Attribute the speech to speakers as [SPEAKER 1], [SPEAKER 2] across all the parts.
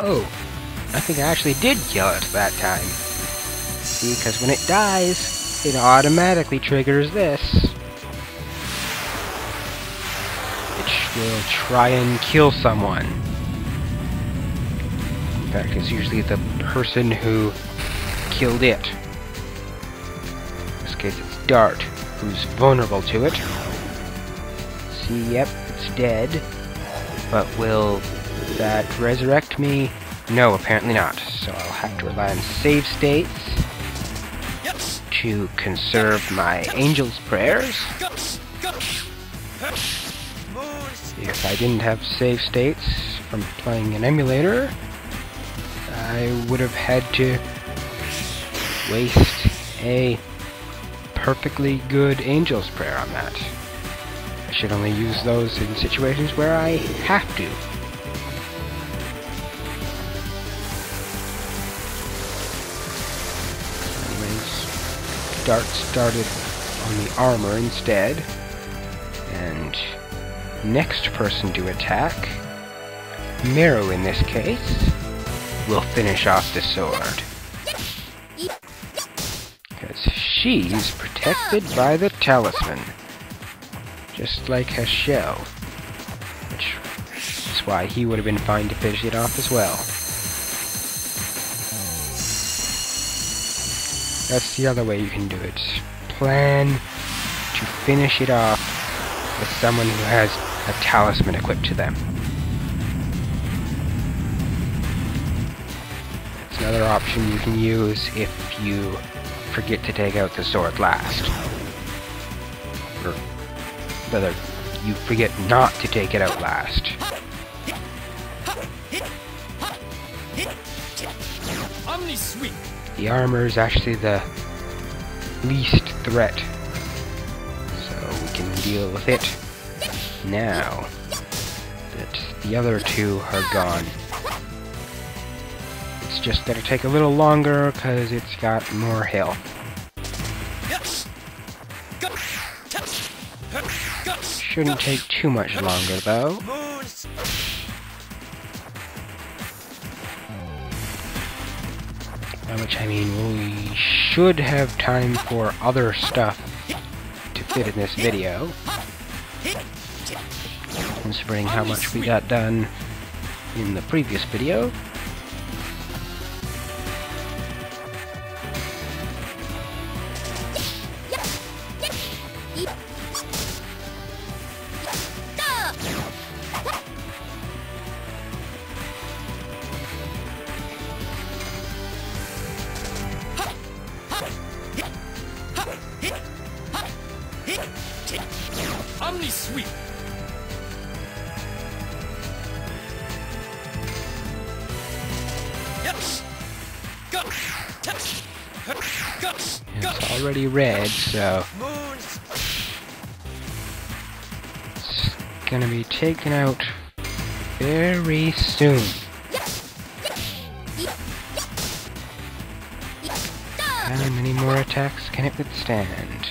[SPEAKER 1] Oh, I think I actually did kill it that time. See, because when it dies, it automatically triggers this. Which will try and kill someone. In fact, it's usually the person who killed it. In this case, it's Dart, who's vulnerable to it. See, yep, it's dead. But will that resurrect me? No, apparently not. So I'll have to rely on save states to conserve my angel's prayers. If I didn't have save states from playing an emulator, I would have had to waste a perfectly good angel's prayer on that. I should only use those in situations where I have to. Anyways, Dart started on the armor instead, and next person to attack, Meru in this case, will finish off the sword. Because she's protected by the talisman. Just like Hashel. Which is why he would have been fine to finish it off as well. That's the other way you can do it. Plan to finish it off with someone who has a talisman equipped to them. That's another option you can use if you forget to take out the sword last. Or rather, you forget not to take it out last. The armor is actually the least threat, so we can deal with it now that the other two are gone. It's just gonna take a little longer because it's got more health. Shouldn't take too much longer though. By which I mean we should have time for other stuff to fit in this video, considering how much we got done in the previous video.
[SPEAKER 2] Sweep.
[SPEAKER 1] It's already red, so it's gonna be taken out very soon. How many more attacks can it withstand?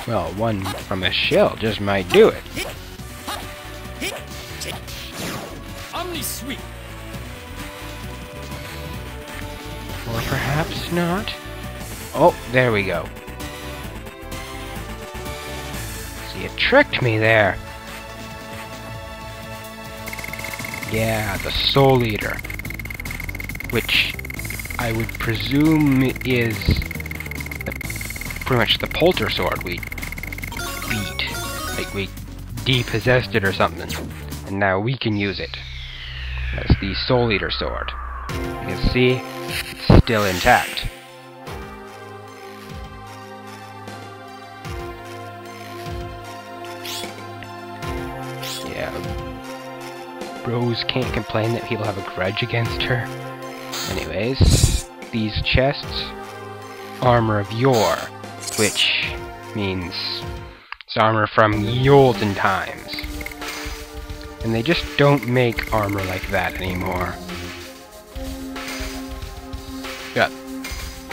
[SPEAKER 1] Well, one from a shell just might do it.
[SPEAKER 2] Sweep.
[SPEAKER 1] Or perhaps not. Oh, there we go. See, it tricked me there. Yeah, the Soul Eater. Which I would presume is pretty much the Polter Sword we beat. Like we depossessed it or something. And now we can use it. That's the Soul Eater Sword. You can see, it's still intact. Yeah, Rose can't complain that people have a grudge against her. Anyways, these chests, Armor of Yore, which means it's armor from ye olden times. And they just don't make armor like that anymore. Yeah,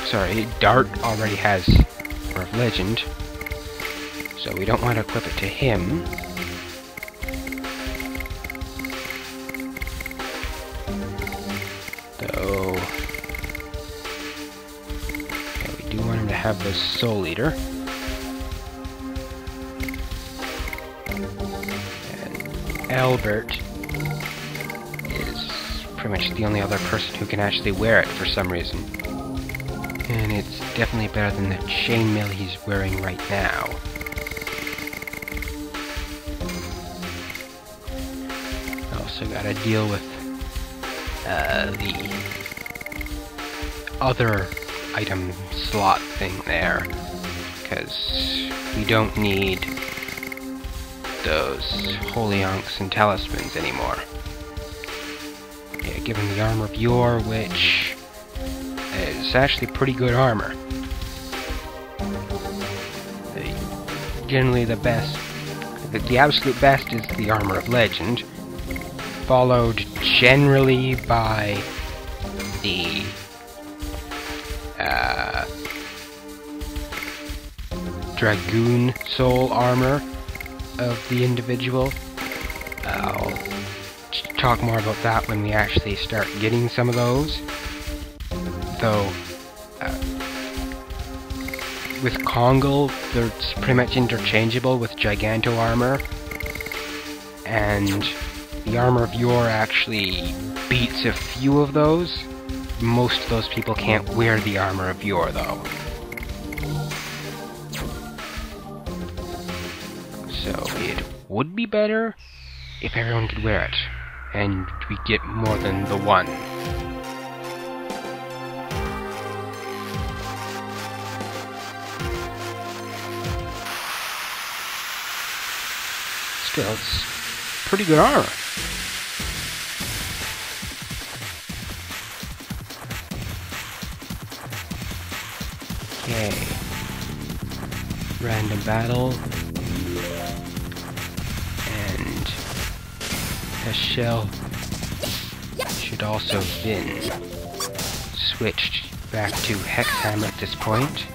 [SPEAKER 1] sorry, Dart already has Armor of Legend, so we don't want to equip it to him. have the Soul Eater. And Albert is pretty much the only other person who can actually wear it for some reason. And it's definitely better than the chainmail he's wearing right now. Also gotta deal with the other item slot thing there, because we don't need those holy unks and talismans anymore. Yeah, given the armor of Yore, which is actually pretty good armor. Generally the best, the absolute best is the armor of Legend, followed generally by the Dragoon soul armor of the individual. I'll talk more about that when we actually start getting some of those. Though, with Kongal, they're pretty much interchangeable with Giganto armor, and the armor of Yore actually beats a few of those. Most of those people can't wear the armor of Yore, though. So it would be better if everyone could wear it, and we get more than the one. Still, it's pretty good armor. Okay. Random battle. And Heshel should also have been switched back to Hexhammer at this point,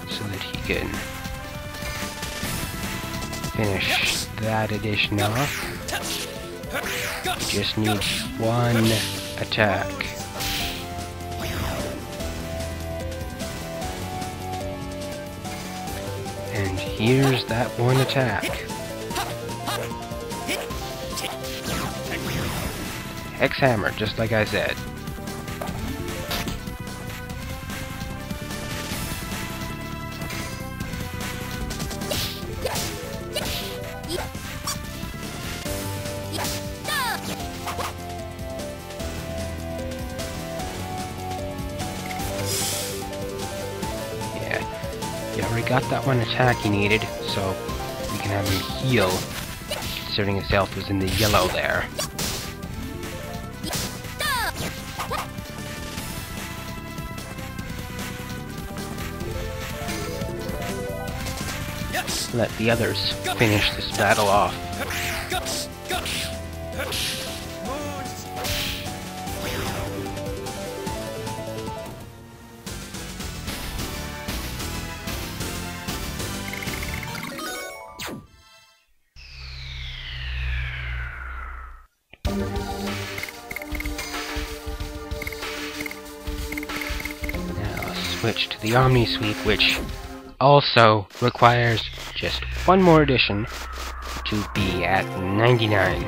[SPEAKER 1] so that he can finish that edition off. He just needs one attack. And here's that one attack. Hexhammer, just like I said. He already got that one attack he needed, so we can have him heal, considering his health was in the yellow there. Let the others finish this battle off. Now switch to the Omni Sweep, which also requires just one more addition to be at 99.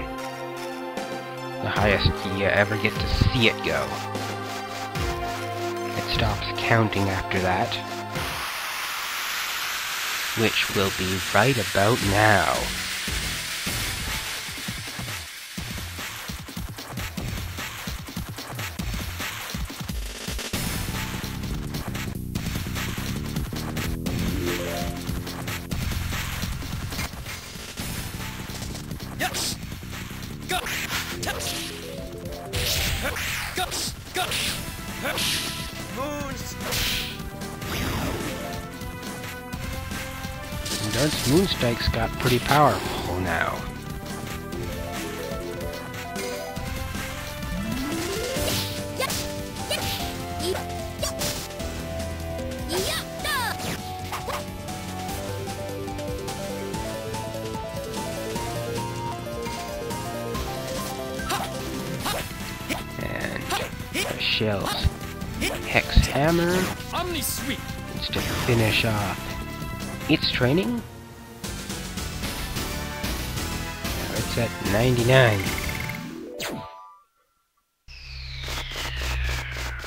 [SPEAKER 1] The highest you ever get to see it go. It stops counting after that, which will be right about now. Dart's Moonstrike's got pretty powerful now. And Shell's Hex Hammer needs to finish off its training. Now it's at 99.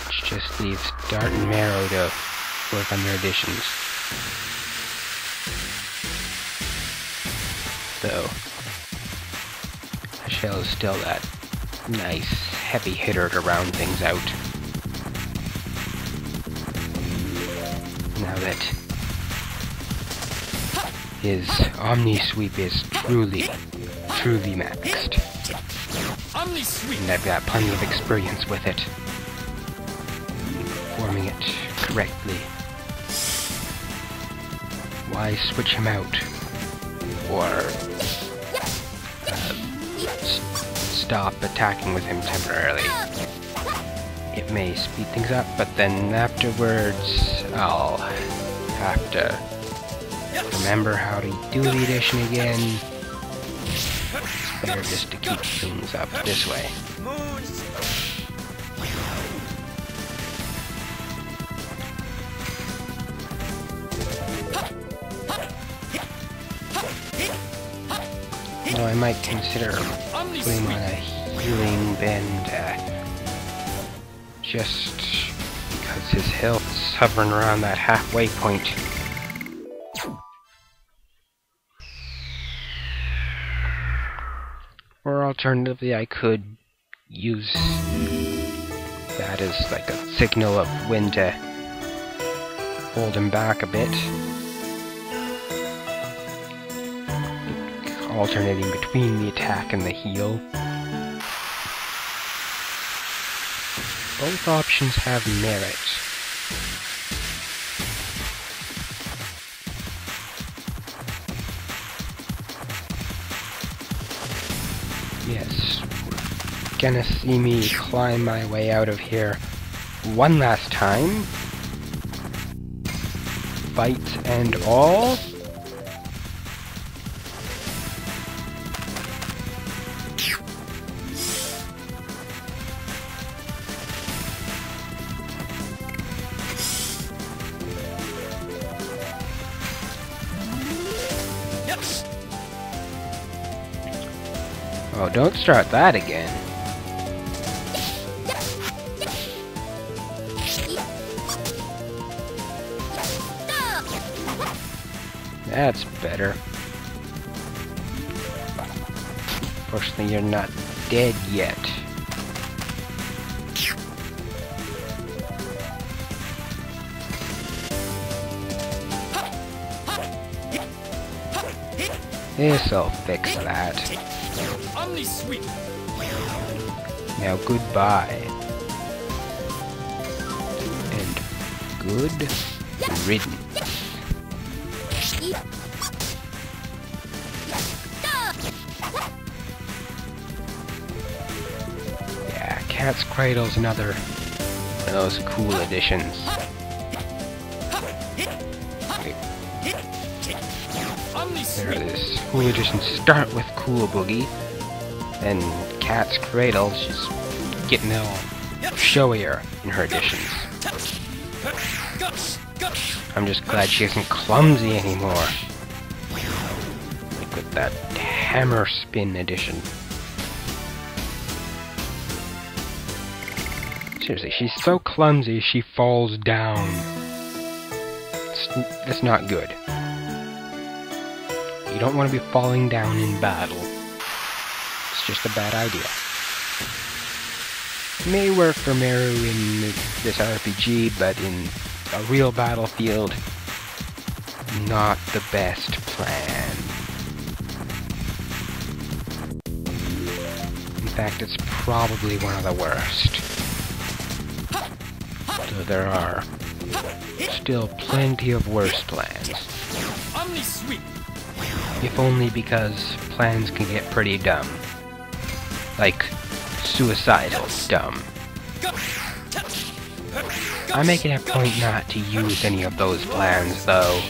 [SPEAKER 1] Which just leaves Dart and Marrow to work on their additions. Though, Shell is still that nice, heavy hitter to round things out. Now that his Omni Sweep is truly maxed. And I've got plenty of experience with it. Forming it correctly. Why switch him out? Or stop attacking with him temporarily. It may speed things up, but then afterwards I'll have to remember how to do the addition again. It's better just to keep things up this way. Though I might consider putting him on a healing bend, just because his health is hovering around that halfway point. Or alternatively, I could use that as like a signal of when to hold him back a bit. Alternating between the attack and the heal. Both options have merit. Yes, gonna see me climb my way out of here one last time. Fights and all. Oh, don't start that again. That's better. Fortunately, you're not dead yet. This'll fix that. Now goodbye. And good riddance. Yeah, Cat's Cradle's another one of those cool additions. There it is. Cool additions start with Cool Boogie. Then Cat's Cradle, she's getting all showier in her additions. I'm just glad she isn't clumsy anymore. Like with that hammer spin addition. Seriously, she's so clumsy she falls down. That's not good. You don't want to be falling down in battle. It's just a bad idea. It may work for Meru in this RPG, but in a real battlefield, not the best plan. In fact, it's probably one of the worst. So there are still plenty of worse plans. If only because plans can get pretty dumb. Like, suicidal dumb. I make it a point not to use any of those plans, though.